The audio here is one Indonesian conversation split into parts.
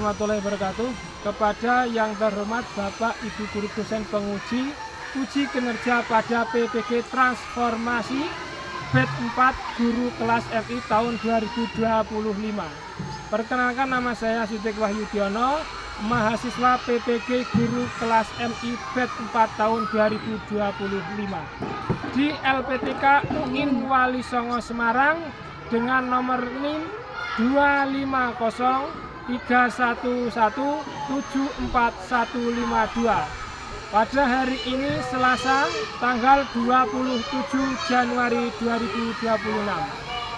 warahmatullahi wabarakatuh. Kepada yang terhormat Bapak Ibu Guru Dosen Penguji uji kinerja pada PPG Transformasi Batch 4 Guru Kelas MI tahun 2025. Perkenalkan, nama saya Sidik Wahyudiono, mahasiswa PPG Guru Kelas MI Batch 4 tahun 2025 di LPTK UIN Wali Songo Semarang dengan nomor NIM 25031174152. Pada hari ini Selasa tanggal 27 Januari 2026,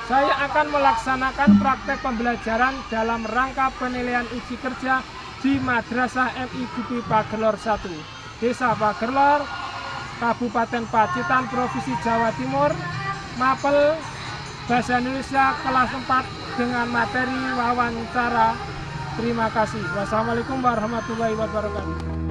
saya akan melaksanakan praktek pembelajaran dalam rangka penilaian uji kerja di Madrasah MI Gupi Pagerlor 1, Desa Pagerlor, Kabupaten Pacitan, Provinsi Jawa Timur, Mapel, Bahasa Indonesia kelas 4 dengan materi wawancara. Terima kasih. Wassalamualaikum warahmatullahi wabarakatuh.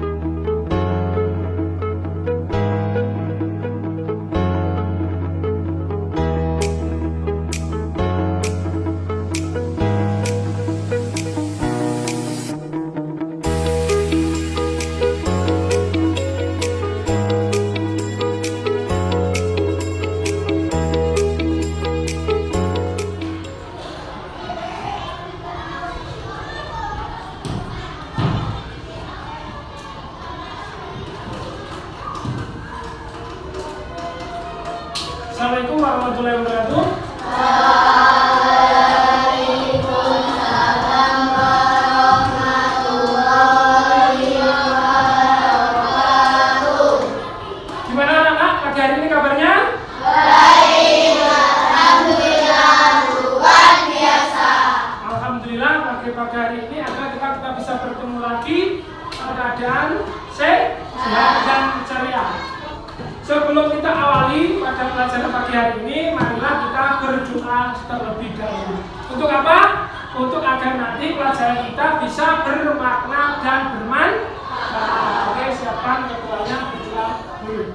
Assalamualaikum warahmatullahi wabarakatuh. Waalaikumsalam warahmatullahi wabarakatuh. Gimana anak-anak pagi hari ini kabarnya? Baik, alhamdulillah, luar biasa. Alhamdulillah, pagi hari ini kita bisa bertemu lagi dalam keadaan sehat dan ceria. Sebelum kita awali pada pelajaran pagi hari ini, marilah kita berdoa terlebih dahulu. Untuk apa? Untuk agar nanti pelajaran kita bisa bermakna dan bermanfaat. Oke, siapkan ketuanya berdoa dulu.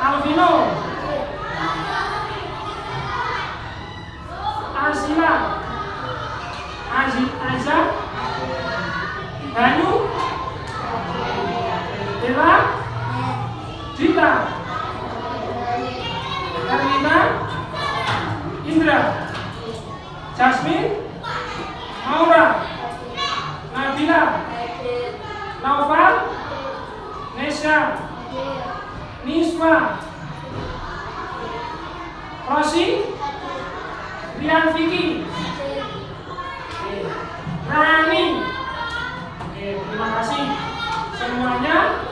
Alvino, Arsila, Aiza, Banyu, Dela, Dita, Erlina, Indra, Jasmine, Maura, Nabila, Naufal, Nesha, Nisma, Rosi, Rian Vicky, Rani. Terima kasih semuanya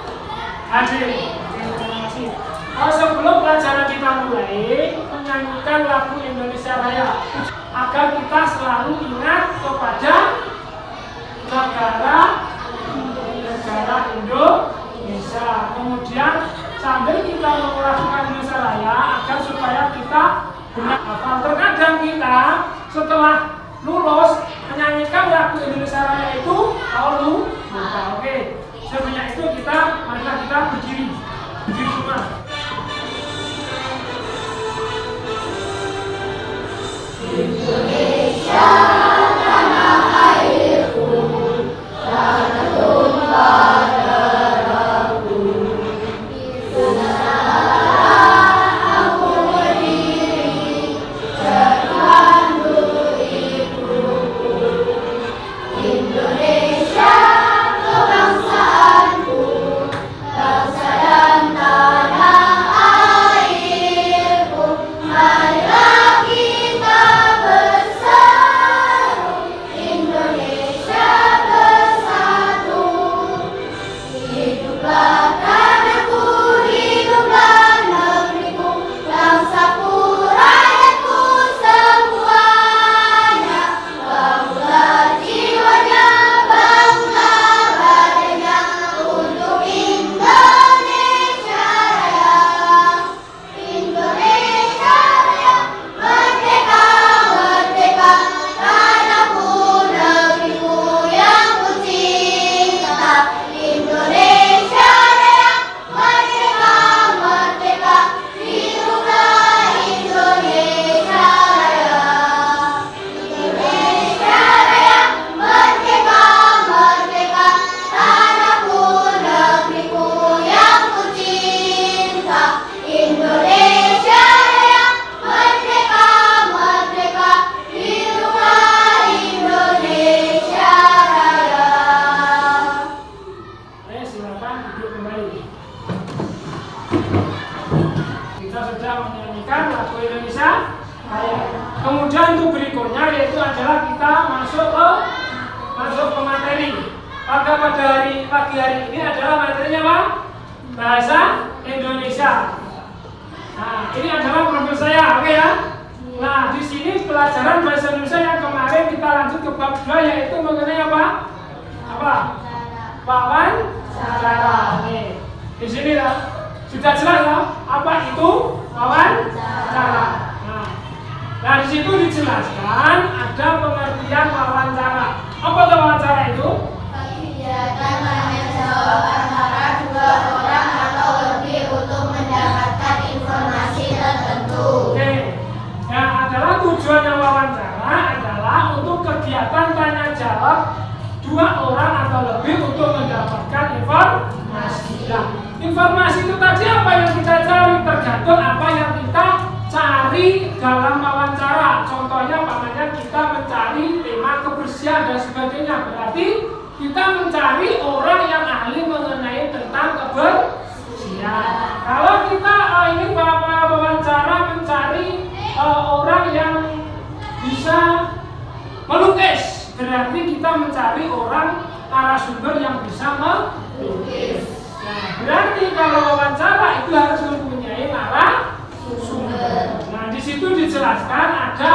hadir. Terima kasih. Sebelum pelajaran kita mulai, menyanyikan lagu Indonesia Raya agar kita selalu ingat kepada negara Indonesia. Kemudian sambil kita melakukan Indonesia Raya agar supaya kita benar hafal. Terkadang kita setelah lulus menyanyikan lagu Indonesia Raya itu lupa. Oke, sebanyak itu marilah kita berdiri semua. Indonesia tanah airku, tanah tumpah darahku, Nusantara Kemudian untuk berikutnya yaitu adalah kita masuk ke materi. Pada pagi hari ini adalah materinya apa? Bahasa Indonesia. Nah, ini adalah profil saya, oke ya? Nah, di sini pelajaran bahasa Indonesia yang kemarin kita lanjut ke bab 2 yaitu mengenai apa? Wawancara. Nih, di sini ya. Sudah jelas ya? Apa itu wawancara? Nah, di situ dijelaskan ada pengertian wawancara. Apa itu wawancara itu? Kegiatan tanya jawab antara dua orang atau lebih untuk mendapatkan informasi tertentu. Oke. Yang adalah tujuannya wawancara adalah untuk kegiatan tanya jawab dua orang atau lebih untuk mendapatkan informasi. Nah, informasi itu tadi apa yang kita cari tergantung apa yang kita cari dalam wawancara. Contohnya makanya kita mencari tema kebersihan dan sebagainya. Berarti kita mencari orang yang ahli mengenai tentang kebersihan. Kalau kita ingin wawancara mencari orang yang bisa melukis, berarti kita mencari orang narasumber yang bisa melukis. Nah, berarti kalau wawancara itu harus mempunyai narasumber. Nah, di situ dijelaskan ada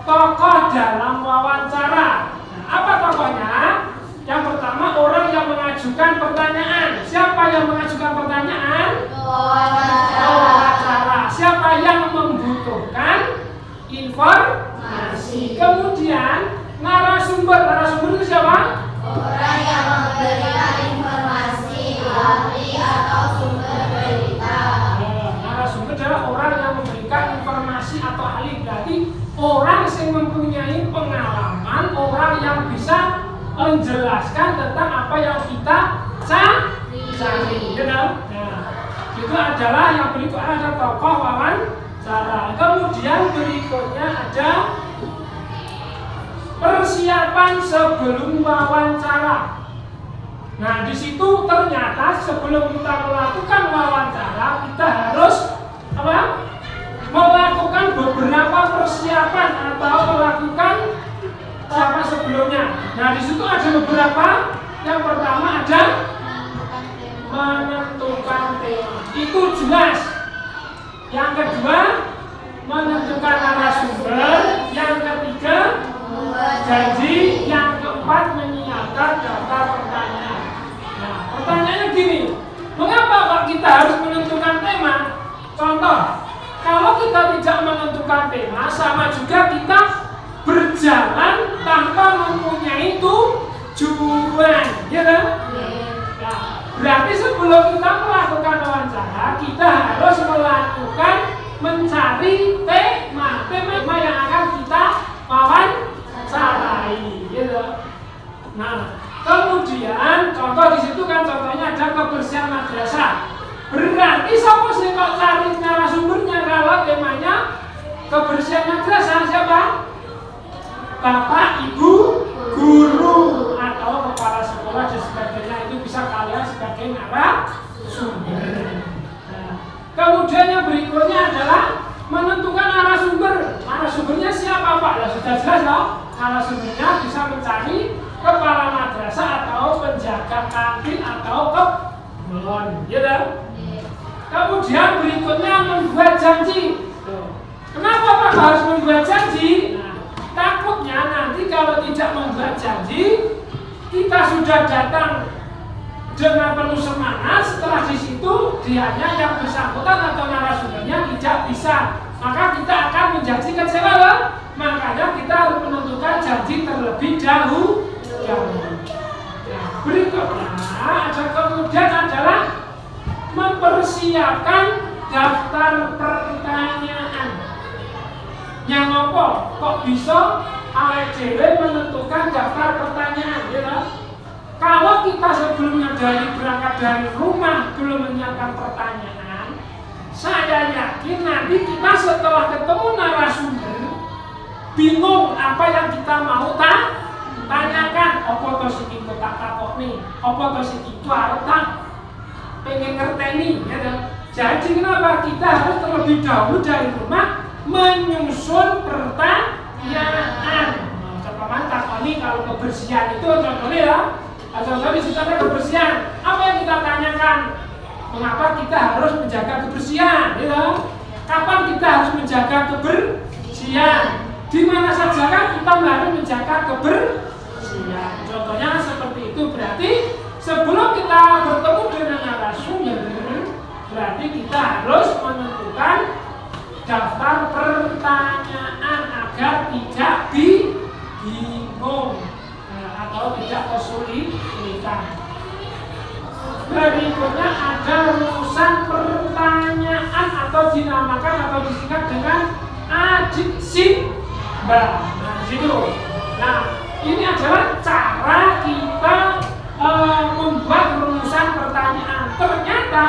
tokoh dalam wawancara. Nah, apa tokohnya? Yang pertama orang yang mengajukan pertanyaan. Siapa yang mengajukan pertanyaan? Wawancara. Siapa yang membutuhkan informasi? Kemudian narasumber. Narasumber itu siapa? Orang yang memberikan informasi, ahli atau sumber berita. Narasumber adalah orang yang memberikan informasi atau ahli. Berarti orang yang mempunyai pengalaman, orang yang bisa menjelaskan tentang apa yang kita cari. Nah, itu adalah yang berikutnya ada tokoh wawancara. Kemudian berikutnya ada persiapan sebelum wawancara. Nah, di situ ternyata sebelum kita melakukan wawancara kita harus melakukan beberapa persiapan atau melakukan apa sebelumnya. Nah, di situ ada beberapa. Yang pertama ada menentukan tema. Itu jelas. Yang kedua menentukan narasumber. Yang ketiga janji. Yang keempat menyiapkan daftar pertanyaan. Nah, pertanyaannya gini. Mengapa Pak kita harus menentukan tema? Contoh, kalau kita tidak menentukan tema, sama juga kita berjalan tanpa mempunyai tujuan, ya kan? Nah, berarti sebelum kita melakukan wawancara, kita harus melakukan mencari tema yang akan kita wawancarai, gitu. Nah, kemudian contoh di situ kan contohnya ada kebersihan madrasah. Berarti siapa sih kok cari narasumbernya kalau temanya kebersihan madrasah? Siapa? Bapak, Ibu, guru atau kepala sekolah dan sebagainya, itu bisa kalian sebagai narasumber. Nah, kemudian yang berikutnya adalah menentukan narasumber. Narasumbernya siapa Pak? Ya sudah jelas loh. Narasumbernya bisa mencari kepala madrasah atau penjaga kantin atau kebon, gitu. Kemudian berikutnya membuat janji. Kenapa Pak harus membuat janji? Takutnya nanti kalau tidak membuat janji, kita sudah datang dengan penuh semangat, setelah di situ dianya yang bersangkutan atau narasumbernya tidak bisa, maka kita akan menjadi kecewa. Makanya kita harus menentukan janji terlebih dahulu. Nah, berikutnya ada kemudian adalah mempersiapkan daftar pertanyaan. Yang apa? Kok bisa awake dhewe menentukan daftar pertanyaan, ya kan? Kalau kita sebelumnya berangkat dari rumah belum menyiapkan pertanyaan, saya yakin nanti kita setelah ketemu narasumber bingung apa yang kita mau tanyakan. Apa to sing tak takokne? Apa to sing arep tak pengen ngerteni, ya kan? Jadi kenapa kita harus terlebih dahulu dari rumah menyusun pertanyaan. kebersihan itu contohnya ya. Contohnya di situ ada kebersihan. Apa yang kita tanyakan? Mengapa kita harus menjaga kebersihan? Ya? Kapan kita harus menjaga kebersihan? Di mana saja kan kita harus menjaga kebersihan. Contohnya seperti itu. Berarti sebelum kita bertemu dengan narasumber, berarti kita harus menentukan daftar pertanyaan agar tidak bingung atau tidak kesulitan. Berikutnya ada rumusan pertanyaan atau dinamakan atau disingkat dengan adiksi-ba. Nah, di situ. Nah, ini adalah cara kita membuat rumusan pertanyaan. Ternyata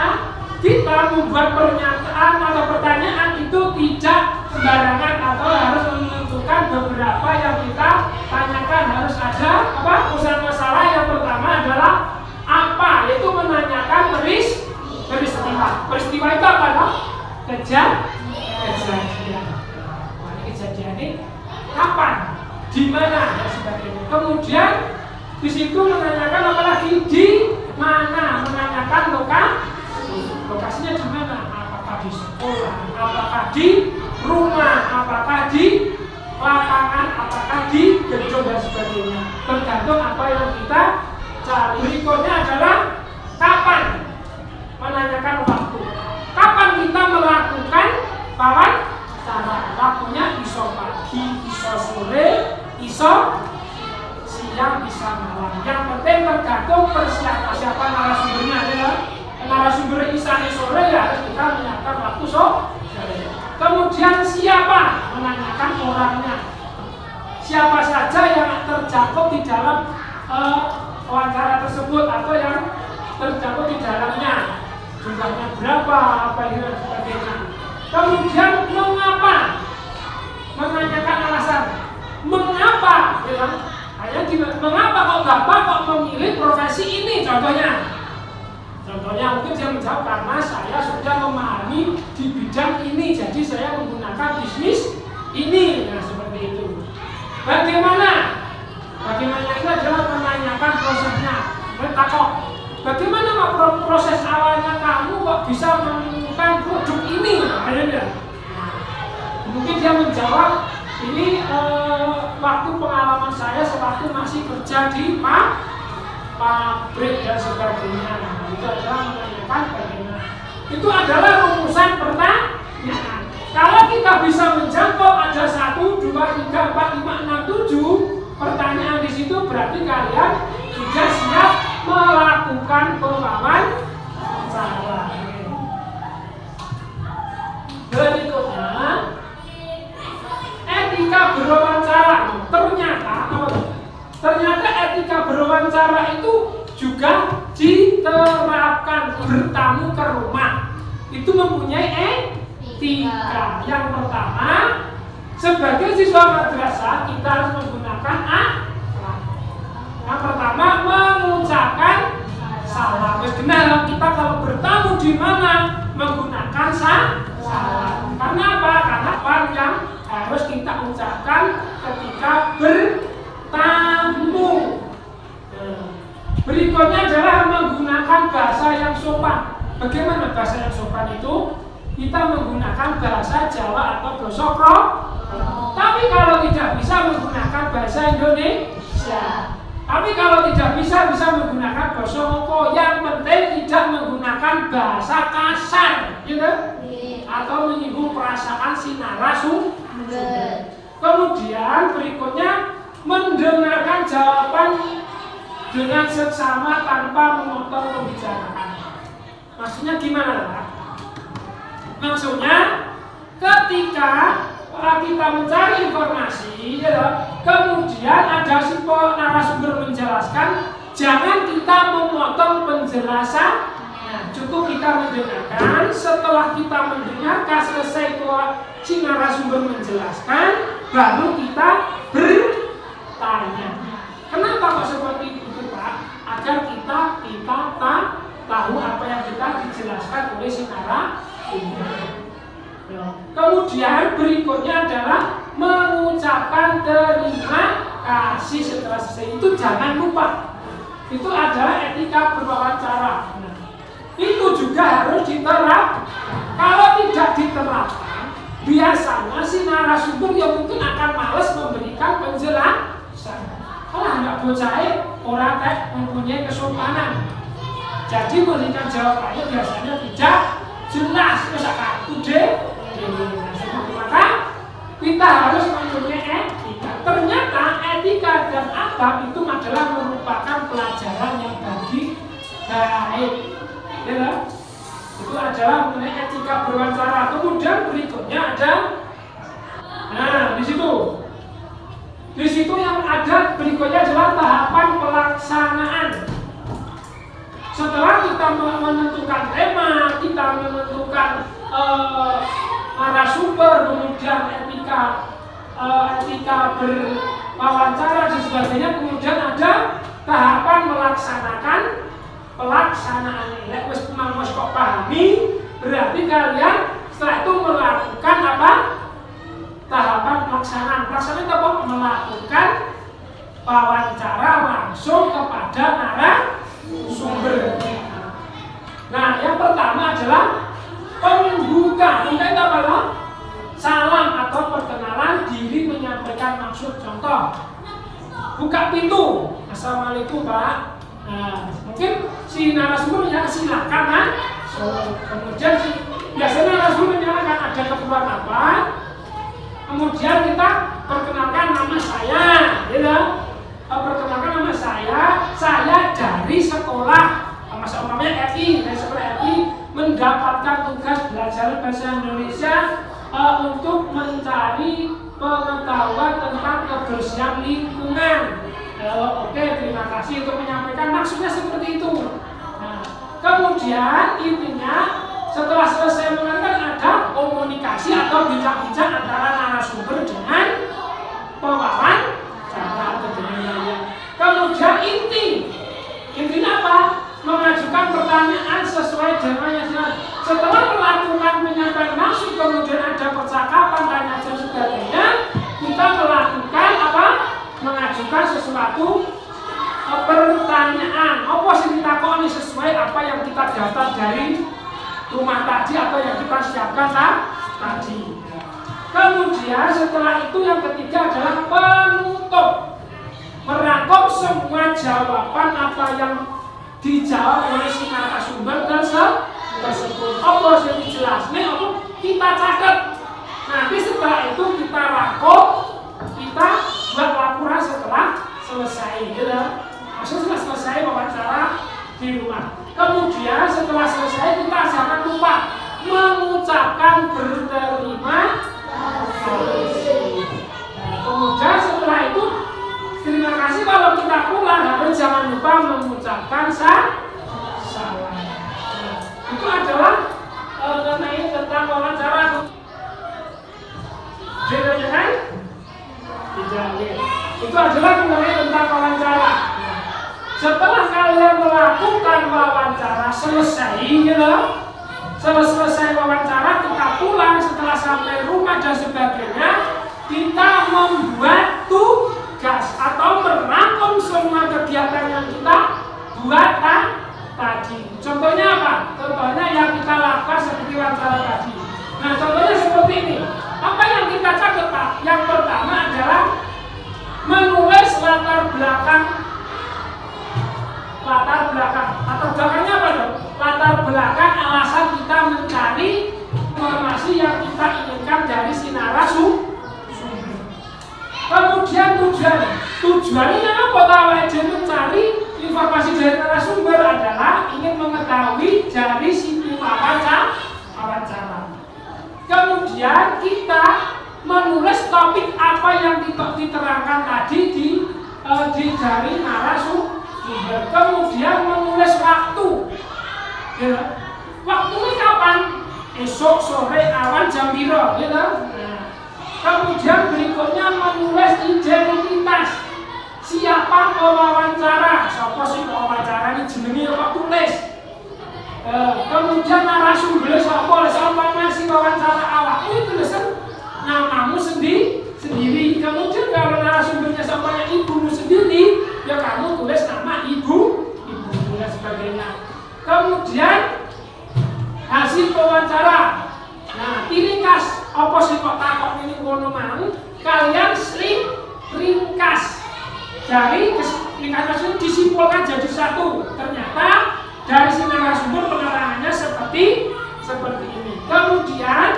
kita membuat pernyataan atau pertanyaan itu tidak sembarangan atau harus menentukan beberapa yang kita tanyakan. Harus ada urusan masalah. Yang pertama adalah apa, yaitu menanyakan peristiwa. Peristiwa itu apa? Kejadian. Nah, ini kejadian ini kapan, di mana dan sebagainya. Kemudian di situ menanyakan apa lagi, di mana, menanyakan lokasinya di mana, apakah di sekolah, apakah di rumah, apakah di lapangan, apakah di gedung dan sebagainya. Tergantung apa yang kita cari. Berikutnya adalah kapan, menanyakan waktu. Kapan kita melakukan wawancara? Waktunya iso pagi, iso sore, iso siang, bisa malam. Yang penting tergantung persiapan narasumbernya adalah narasumber isane sore ya harus kita menyiapkan waktu sore. Kemudian siapa, menanyakan orangnya. Siapa saja yang tercakup di dalam wawancara tersebut atau yang tercakup di dalamnya, jumlahnya berapa, apa itu dan sebagainya. Kemudian mengapa, menanyakan alasan mengapa, ya kan? Mengapa kok Bapak kok memilih profesi ini, contohnya mungkin dia menjawab karena saya sudah memahami di bidang ini, jadi saya menggunakan bisnis ini. Nah, seperti itu. Bagaimana itu adalah menanyakan prosesnya. Takut, bagaimana proses awalnya kamu kok bisa menemukan produk ini? Nah, mungkin dia menjawab, ini waktu pengalaman saya sewaktu masih kerja di pabrik dan sebagainya. Nah, itu adalah menanyakan bagaimana. Itu adalah rumusan pertanyaan. Kalau kita bisa menjangkau ada 1, 2, 3, 4, 5, 6, 7 pertanyaan di situ, berarti kalian sudah siap melakukan wawancara. Berikutnya, etika berwawancara. Ternyata etika berwawancara itu juga diterapkan. Bertamu ke rumah itu mempunyai etika. Yang pertama, sebagai siswa madrasah kita harus menggunakan akhlak. Yang pertama, mengucapkan salam. Benar, kita kalau bertamu di mana menggunakan salam. Karena apa? Karena apa yang harus kita ucapkan ketika bertamu. Berikutnya adalah menggunakan bahasa yang sopan. Bagaimana bahasa yang sopan itu? Kita menggunakan bahasa Jawa atau basa Tapi kalau tidak bisa menggunakan bahasa Indonesia. Tapi kalau tidak bisa menggunakan bahasa Moko. Yang penting tidak menggunakan bahasa kasar, gitu? Atau menyinggung perasaan si narasumber. Kemudian berikutnya mendengarkan jawaban dengan seksama tanpa memotong pembicaraan. Maksudnya gimana, Pak? Maksudnya ketika kita mencari informasi, ya, kemudian ada si narasumber menjelaskan, jangan kita memotong penjelasan. Nah, cukup kita mendengarkan. Setelah kita mendengarkan selesai si narasumber menjelaskan, baru kita bertanya. Kenapa kok seperti itu, Pak? Agar kita tahu apa yang kita dijelaskan oleh si narasumber. Kemudian berikutnya adalah mengucapkan terima kasih setelah selesai. Itu jangan lupa. Itu adalah etika berwawancara. Nah, itu juga harus diterapkan. Kalau tidak diterapkan, biasanya si narasumber yang mungkin akan males memberikan penjelasan. Kalau nggak bocah orang mempunyai kesopanan. Jadi memberikan jawabannya biasanya tidak jelas. Misalkan udah, maka kita harus mempunyai etika. Ternyata etika dan adab itu adalah merupakan pelajaran yang baik. Ya, itu adalah mengenai etika berwawancara. Kemudian berikutnya ada, nah di situ yang ada berikutnya adalah tahapan pelaksanaan. Setelah kita menentukan tema, kita menentukan narasumber, kemudian etika berwawancara dan sebagainya, kemudian ada tahapan pelaksanaan. Lek wis kok pahami, berarti kalian setelah itu melakukan apa? Tahapan pelaksanaan. Pelaksanaan itu apa? Melakukan wawancara langsung kepada narasumber. Nah, yang pertama adalah pembuka. Pembuka itu apa? Salam atau perkenalan diri, menyampaikan maksud. Contoh, buka pintu. Assalamualaikum Pak. Nah, mungkin si narasumbernya silakan kan. Kemudian biasanya narasumber menyatakan ada keperluan apa. Kemudian kita perkenalkan nama saya, ya. Perkenalkan nama saya dari sekolah, masa umpamanya FI, dari sekolah FI mendapatkan tugas belajar bahasa Indonesia untuk mencari pengetahuan tentang kebersihan lingkungan. Oke, terima kasih untuk menyampaikan, maksudnya seperti itu. Nah, kemudian intinya setelah selesai mengenalkan ada komunikasi atau bincang-bincang antara narasumber dengan pewawancara atau dengan. Kemudian intinya apa? Mengajukan pertanyaan sesuai dengan yang jelas. Setelah melakukan penyampaian maksud, kemudian ada percakapan, tanya jawab sebagainya, kita melakukan apa? Mengajukan sesuatu pertanyaan. Apa sih ditakoni sesuai apa yang kita dapat dari rumah tadi atau yang kita siapkan tadi. Kemudian setelah itu yang ketiga adalah penutup. Merangkum semua jawaban apa yang dijawab oleh si narasumber tersebut. Apa yang dijelaskan, apa kita catat. Nanti setelah itu kita rangkum, kita buat laporan setelah selesai. Gitu. Maksudnya selesai wawancara di rumah. Kemudian setelah selesai kita jangan lupa mengucapkan berterima kasih. Kemudian setelah itu terima kasih, kalau kita pulang harus jangan lupa mengucapkan salam. Itu adalah mengenai tentang wawancara. Jangan itu adalah mengenai tentang wawancara. Setelah kalian melakukan wawancara selesai, gitu, selesai wawancara kita pulang, setelah sampai rumah dan sebagainya, kita membuat tugas atau merangkum semua kegiatan yang kita buat tadi. Contohnya apa? Contohnya yang kita lakukan seperti wawancara tadi. Nah, contohnya seperti ini. Apa yang kita catat, Pak? Yang pertama adalah menulis latar belakang. Latar belakangnya apa dong? Latar belakang alasan kita mencari informasi yang kita inginkan dari si narasumber. Kemudian tujuannya apa? Tahu aja mencari informasi dari narasumber adalah ingin mengetahui dari si wawancara. Kemudian kita menulis topik apa yang diterangkan tadi dari narasumber. Kemudian menulis waktu. Ya. Waktunya kapan? Esok, sore, awan, jam piro, gitu. Kemudian berikutnya menulis identitas. Siapa pewawancara? Siapa sih pewawancara ini jenenge kok tulis? Kemudian narasumber siapa masih wawancara awak? Ini tulisan namamu sendiri. Kemudian kalau narasumbernya siapanya sebagainya. Kemudian hasil wawancara. Nah, ringkas apa sih kok takok ini ngono mau? Kalian ringkas. Dari ringkas itu disimpulkan jadi satu. Ternyata dari si narasumber penerangannya seperti ini. Kemudian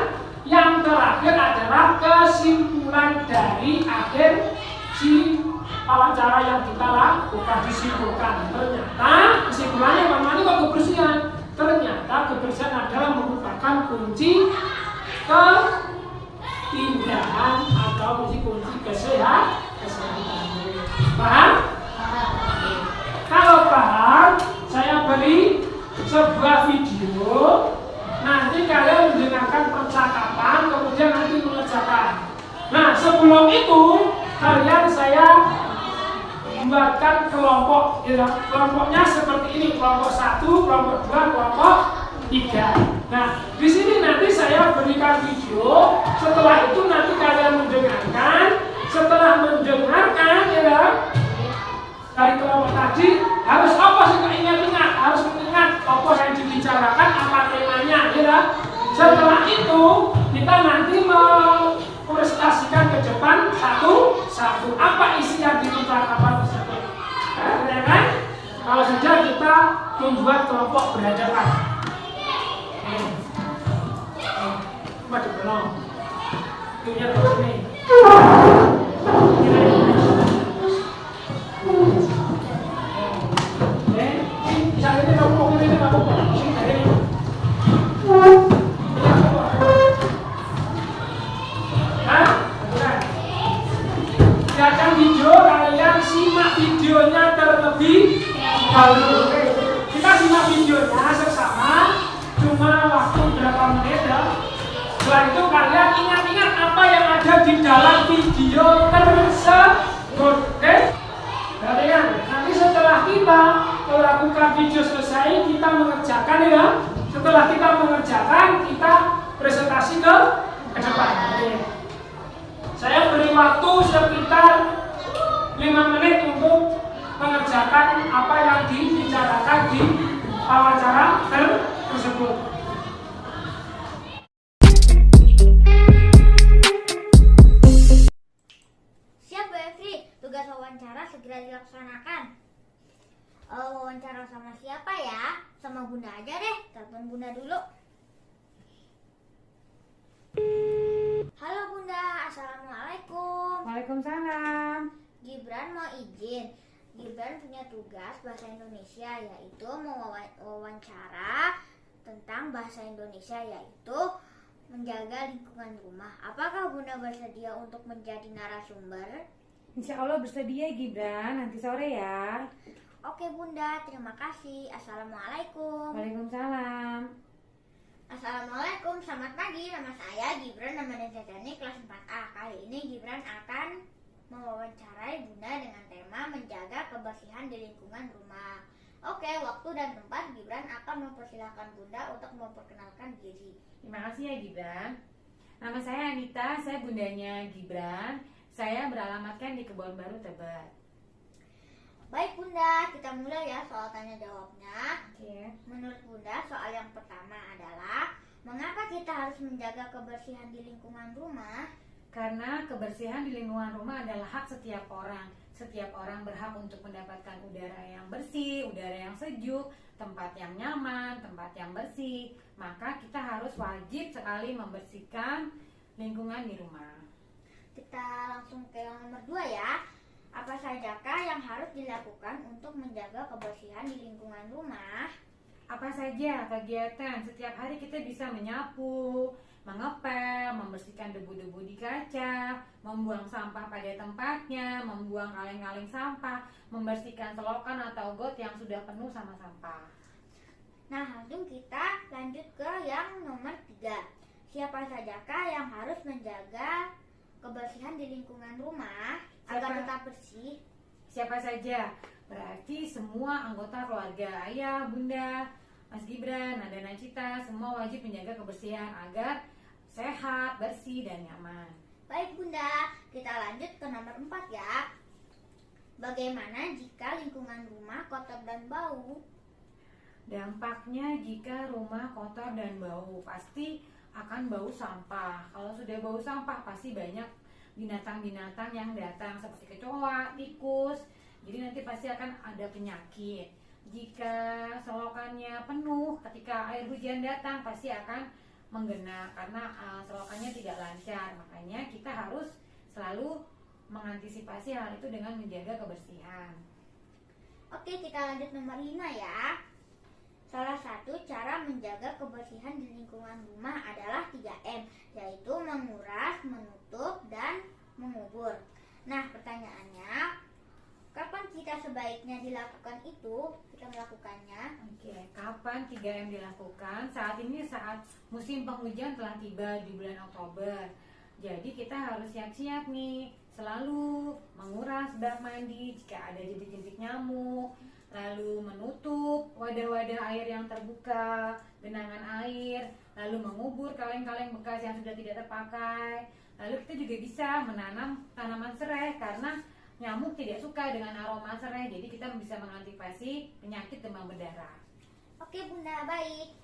yang terakhir adalah kesimpulan dari akhir si wawancara yang kita lakukan, disimpulkan. Ternyata kesimpulannya bagaimana kok kebersihan? Ternyata kebersihan adalah merupakan kunci keindahan atau kunci kesehatan. Paham? Kalau paham, saya beri sebuah video. Nanti kalian mendengarkan percakapan, kemudian nanti mengerjakan. Nah, sebelum itu kalian saya buatkan kelompok. Ya, kelompoknya seperti ini: kelompok 1, kelompok 2, kelompok 3. Nah, di sini nanti saya berikan video. Setelah itu nanti kalian mendengarkan. Setelah mendengarkan, ya, dari kelompok tadi harus apa sih ingat-ingat, harus mengingat apa yang dibicarakan, apa temanya, ya. Setelah itu kita nanti presentasikan ke depan satu apa isi yang dibicarakan tersebut. Ya kan? Kalau sudah kita membuat kelompok berhadapan. Coba dibelong. Itunya terus nih. Video kalian simak videonya terlebih dahulu. Kita simak videonya seksama, cuma waktu berapa menit ya. Setelah itu kalian ingat-ingat apa yang ada di dalam video tersebut. Oke? Perhatikan. Nanti setelah kita melakukan video selesai, kita mengerjakan ya. Setelah kita mengerjakan, kita presentasi ke depan. Oke. Saya beri waktu sekitar 5 menit untuk mengerjakan apa yang dibicarakan di wawancara tersebut. Siap Bu Efri, tugas wawancara segera dilaksanakan. Wawancara sama siapa ya? Sama Bunda aja deh, telepon Bunda dulu. Halo Bunda, Assalamualaikum. Waalaikumsalam. Gibran mau izin. Gibran punya tugas bahasa Indonesia, yaitu mewawancara tentang bahasa Indonesia, yaitu menjaga lingkungan rumah. Apakah Bunda bersedia untuk menjadi narasumber? Insya Allah bersedia Gibran, nanti sore ya. Oke Bunda, terima kasih. Assalamualaikum. Waalaikumsalam. Assalamualaikum, selamat pagi. Nama saya Gibran, nama dan Jajani kelas 4A. Kali ini Gibran akan mewawancarai Bunda dengan tema menjaga kebersihan di lingkungan rumah. Oke, waktu dan tempat Gibran akan mempersilahkan Bunda untuk memperkenalkan diri. Terima kasih ya Gibran. Nama saya Anita, saya bundanya Gibran. Saya beralamatkan di Kebon Baru, Tebet. Baik Bunda, kita mulai ya soal tanya jawabnya. Oke. Menurut Bunda, soal yang pertama adalah mengapa kita harus menjaga kebersihan di lingkungan rumah? Karena kebersihan di lingkungan rumah adalah hak setiap orang. Setiap orang berhak untuk mendapatkan udara yang bersih, udara yang sejuk, tempat yang nyaman, tempat yang bersih. Maka kita harus wajib sekali membersihkan lingkungan di rumah. Kita langsung ke yang nomor 2 ya. Apa sajakah yang harus dilakukan untuk menjaga kebersihan di lingkungan rumah? Apa saja kegiatan? Setiap hari kita bisa menyapu, mengepel, membersihkan debu-debu di kaca, membuang sampah pada tempatnya, membuang kaleng-kaleng sampah, membersihkan selokan atau got yang sudah penuh sama sampah. Nah, langsung kita lanjut ke yang nomor 3. Siapa sajakah yang harus menjaga kebersihan di lingkungan rumah agar tetap bersih? Siapa saja? Berarti semua anggota keluarga, ayah, bunda, Mas Gibran, Nanda Nacita, semua wajib menjaga kebersihan agar sehat, bersih, dan nyaman. Baik Bunda, kita lanjut ke nomor 4 ya. Bagaimana jika lingkungan rumah kotor dan bau? Dampaknya jika rumah kotor dan bau, pasti akan bau sampah. Kalau sudah bau sampah, pasti banyak binatang-binatang yang datang seperti kecoa, tikus. Jadi nanti pasti akan ada penyakit. Jika selokannya penuh, ketika air hujan datang, pasti akan mengenang karena selokannya tidak lancar. Makanya kita harus selalu mengantisipasi hal itu dengan menjaga kebersihan. Oke, kita lanjut nomor 5 ya. Salah satu cara menjaga kebersihan di lingkungan rumah adalah 3M, yaitu menguras, menutup, dan mengubur. Nah, pertanyaannya, kapan kita sebaiknya dilakukan itu? Kita melakukannya. Oke, kapan 3M dilakukan? Saat ini saat musim penghujan telah tiba di bulan Oktober. Jadi kita harus siap-siap nih, selalu menguras bak mandi jika ada jentik-jentik nyamuk, lalu menutup wadah-wadah air yang terbuka, genangan air, lalu mengubur kaleng-kaleng bekas yang sudah tidak terpakai. Lalu kita juga bisa menanam tanaman serai karena nyamuk tidak suka dengan aroma serai, jadi kita bisa mengantisipasi penyakit demam berdarah. Oke Bunda, baik.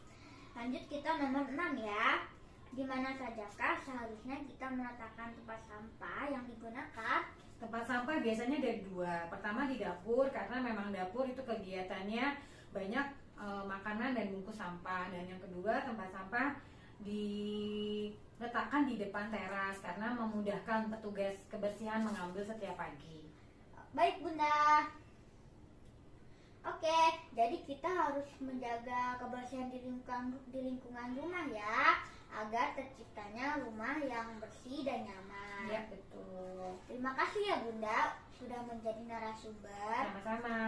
Lanjut kita nomor 6 ya. Di mana sajakah seharusnya kita meletakkan tempat sampah yang digunakan? Tempat sampah biasanya ada 2. Pertama di dapur, karena memang dapur itu kegiatannya banyak makanan dan bungkus sampah. Dan yang kedua, tempat sampah diletakkan di depan teras karena memudahkan petugas kebersihan mengambil setiap pagi. Baik Bunda. Oke, jadi kita harus menjaga kebersihan di lingkungan rumah ya, agar terciptanya rumah yang bersih dan nyaman. Ya, betul. Terima kasih ya Bunda sudah menjadi narasumber. Sama-sama.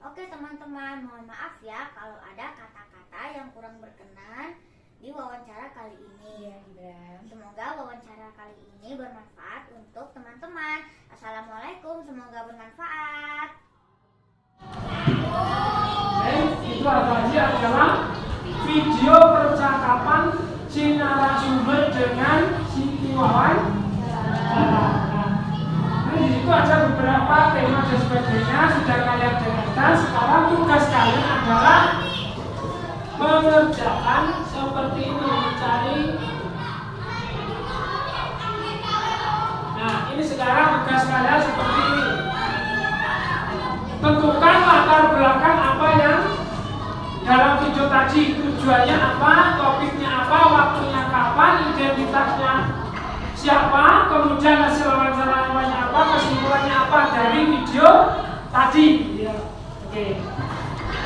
Oke teman-teman, mohon maaf ya kalau ada kata-kata yang kurang berkenan di wawancara kali ini. Iya, Gibran. Semoga wawancara kali ini bermanfaat untuk teman-teman. Assalamualaikum, semoga bermanfaat. Itu adalah video percakapan si narasumber dengan si wawan. Nah, di situ ada beberapa tema dan sebagainya sudah kalian dengarkan. Sekarang tugas kalian adalah mengerjakan seperti ini, mencari. Nah, ini sekarang tugas kalian seperti ini. Tentukan latar belakang apa yang dalam video tadi, tujuannya apa, topiknya apa, waktunya kapan, identitasnya siapa, kemudian hasil wawancaranya apa, kesimpulannya apa dari video tadi. Oke.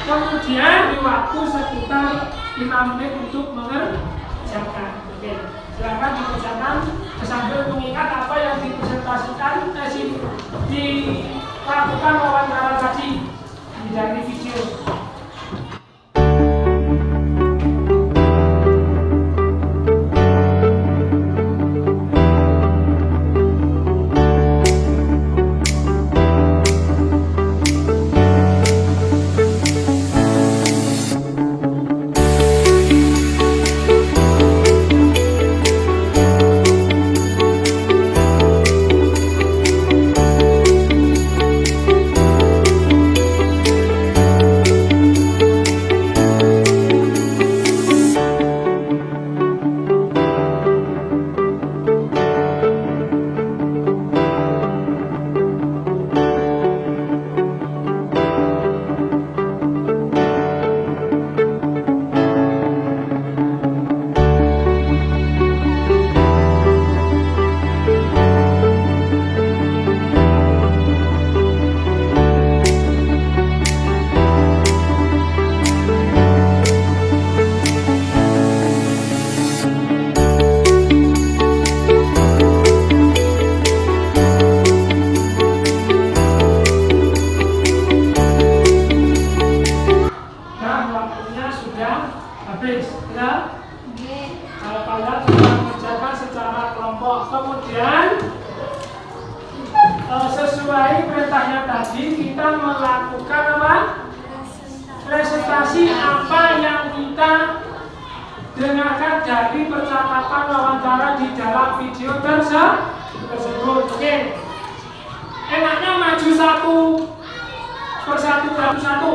Kemudian di waktu sekitar 5 menit untuk mengerjakan. Oke. Silakan dikerjakan sambil mengingat apa yang dipresentasikan, dilakukan wawancara tadi dari video. Habis, ya? Kalau kalian sudah mengerjakan secara kelompok, kemudian sesuai perintahnya tadi kita melakukan apa? Presentasi apa yang kita dengarkan dari percakapan wawancara di dalam video tersebut. Oke. Enaknya maju satu persatu.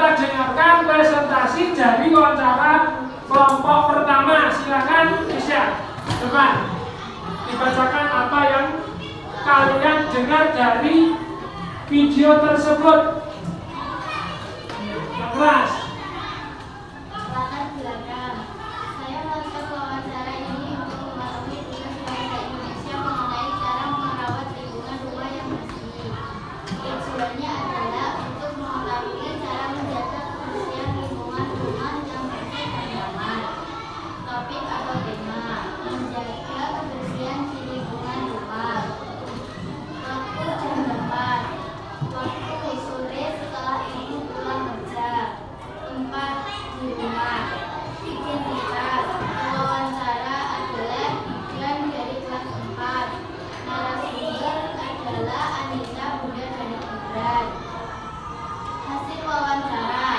kita dengarkan presentasi dari wawancara kelompok pertama. Silakan Isya, depan. Dibacakan apa yang kalian dengar dari video tersebut. Kelas. Latar belakang. Saya melakukan wawancara ini untuk mengetahui tugas bangsa Indonesia mengenai cara merawat lingkungan rumah yang bersih. Tujuannya adalah untuk mengetahui cara menjaga kebersihan lingkungan rumah yang bersih dan nyaman. Topik atau tema: menjaga kebersihan di lingkungan rumah. Waktu jam 8. Waktu sore setelah ibu pulang kerja. Tempat di rumah. Identitas wawancara adalah bagian dari kelas 4. Narasumber adalah Anissa, Bunda, dan Gibran. Hasil wawancara: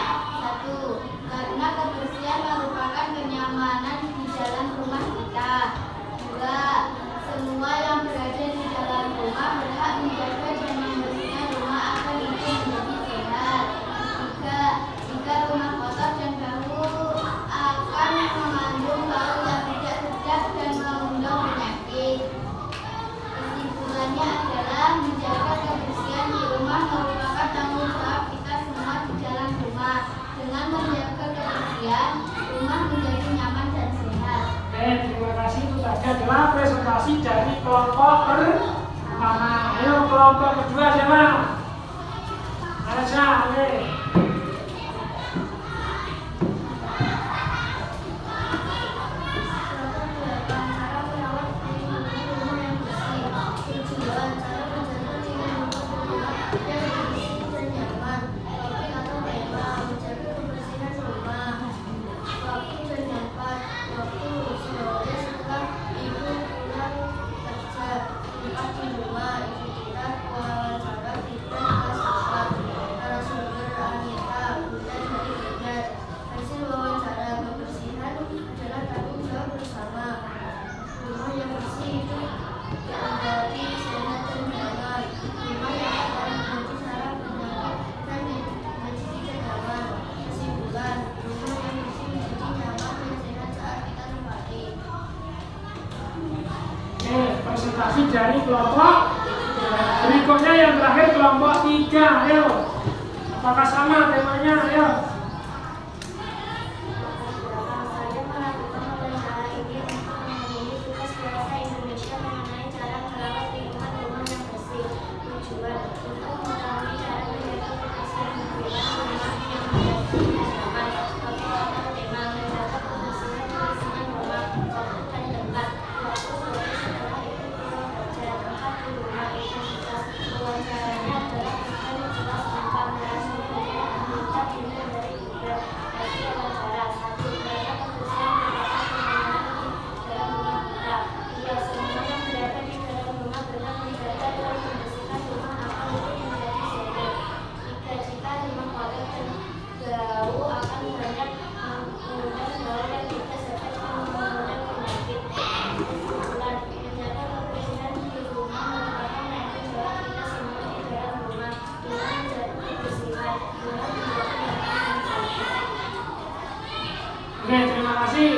1. Karena kebersihan merupakan kenyamanan di dalam rumah kita. 2. Semua yang berada di dalam rumah berhak menjaga dan membersihkan rumah agar itu menjadi sehat. 3. Jika rumah kotor dan bau akan mengandung bau yang tidak sedap dan mengundang penyakit. Kesimpulannya adalah menjaga kebersihan di rumah merupakan tanggung jawab kita semua di dalam rumah. Dengan menjaga kebersihan, rumah menjadi nyaman dan sehat. Terima kasih. Itu tadi adalah presentasi dari kelompok pertama. Ayo kelompok kedua siapa? Aja, oke. Cara merawat lingkungan rumah yang bersih. Tujuan: cara menjaga lingkungan rumah yang bersih dan nyaman. Topik atau tema: menjaga kebersihan rumah. Waktu jam 4. Waktu sore setelah ibu pulang kerja. Tempat di rumah. Identitas wawancara Gibran kelas 4. Narasumber Anita, Bunda, dari Gibran. Hasil wawancara: kebersihan adalah tanggung jawab bersama. Rumah yang bersih itu berarti sehat dan nyaman. Rumah yang kotor menjadi sarang penyakit dan menjadi tidak nyaman. Kesimpulan: rumah yang bersih menjadi nyaman dan sehat saat kita tempati. Oke, presentasi dari kelompok berikutnya yang terakhir kelompok 3. Ayo. Apakah sama temanya? Ayo. Saya melakukan wawancara ini untuk memenuhi tugas bahasa Indonesia mengenai cara merawat lingkungan rumah yang bersih. Tujuan: untuk mengetahui cara menjaga kebersihan lingkungan rumah yang bersih dan nyaman. Topik atau tema: menjaga kebersihan lingkungan rumah. Waktu dan tempat: waktu sore setelah ibu pulang kerja. Tempat di rumah. Identitas wawancaranya adalah Gibran kelas 4. Narasumbernya Anita, Bunda, dari Gibran. Hasil wawancara: 1. Karena kebersihan merupakan kenyamanan di dalam rumah kita. 2. Semua yang berada di dalam rumah berhak menjaga dan membersihkan rumah agar itu menjadi sehat. 3. Jika rumah kotor dan bau akan banyak mengundang bau yang tidak sedap dan mengundang penyakit. Kesimpulan: menjaga kebersihan di rumah merupakan tanggung jawab kita semua di dalam rumah. Dengan menjaga kebersihan, rumah menjadi nyaman dan sehat. Oke, terima kasih.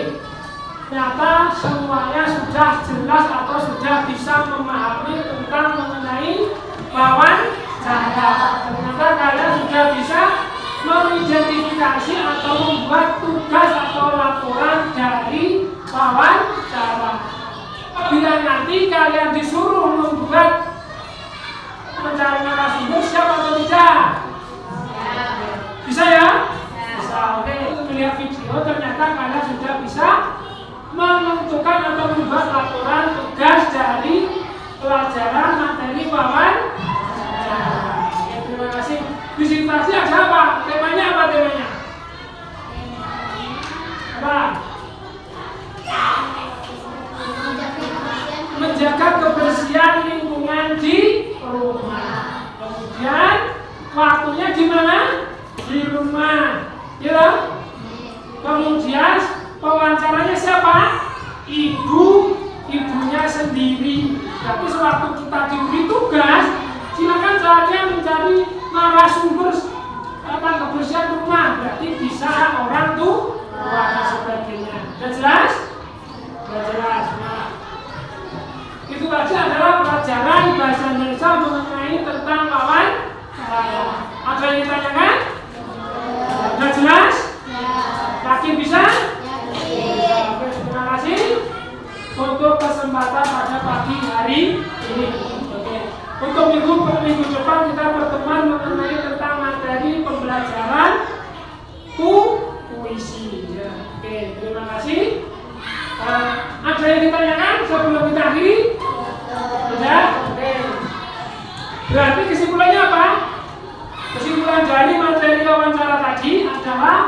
Ternyata semuanya sudah jelas atau sudah bisa memahami tentang mengenai wawancara. Ternyata kalian sudah bisa mengidentifikasi atau membuat tugas atau laporan dari wawancara. Bila nanti kalian disuruh membuat mencari narasumber, siap atau tidak? Bisa ya? Bisa. Oke, melihat video ternyata kalian sudah bisa menentukan atau membuat laporan tugas dari pelajaran materi wawancara. Oke, terima kasih. Disertasi ada apa? Temanya apa temanya? Apa? Menjaga kebersihan lingkungan di rumah. Kemudian waktunya di mana? Di rumah. Ya. Kemudian pewawancaranya siapa? Ibunya sendiri. Tapi sewaktu kita diberi tugas, silakan saja mencari narasumber tentang kebersihan rumah, berarti bisa orang tua dan sebagainya. Sudah jelas? Sudah jelas. Nah, itu aja adalah pelajaran bahasa Indonesia mengenai tentang wawancara. Ada yang ditanyakan? Sudah jelas? Yakin bisa? Oke, terima kasih untuk kesempatan pada pagi hari ini. Oke. Untuk minggu depan kita pertemuan mengenai tentang materi pembelajaran puisi. Ya. Oke, terima kasih. Ada yang ditanyakan sebelum kita akhiri? Sudah? Oke. Berarti kesimpulannya apa? Kesimpulan dari materi wawancara tadi adalah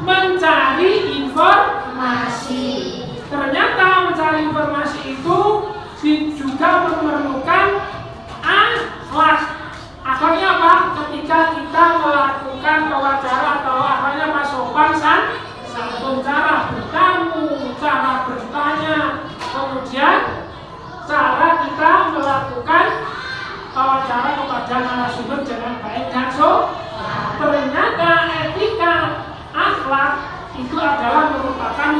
mencari informasi. Ternyata mencari informasi itu juga memerlukan akhlak. Akhlaknya apa? Ketika kita melakukan wawancara atau akhlaknya Pak sopan santun, cara bertamu, cara bertanya, kemudian cara kita melakukan wawancara kepada narasumber dengan baik dan ternyata etika akhlak itu adalah merupakan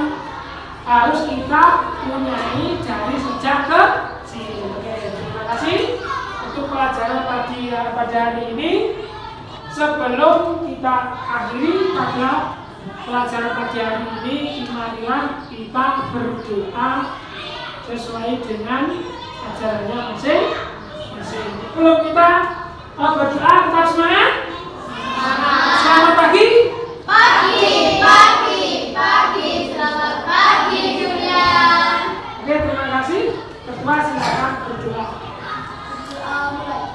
harus kita punyai dari sejak kecil. Oke, terima kasih untuk pelajaran pada hari ini. Sebelum kita akhiri pada pelajaran pagi hari ini, marilah kita berdoa sesuai dengan ajarannya masing-masing. Sebelum kita berdoa, kita semangat. Selamat pagi. Selamat pagi Julian. Oke, terima kasih. Ketua silakan berdoa. Mulai.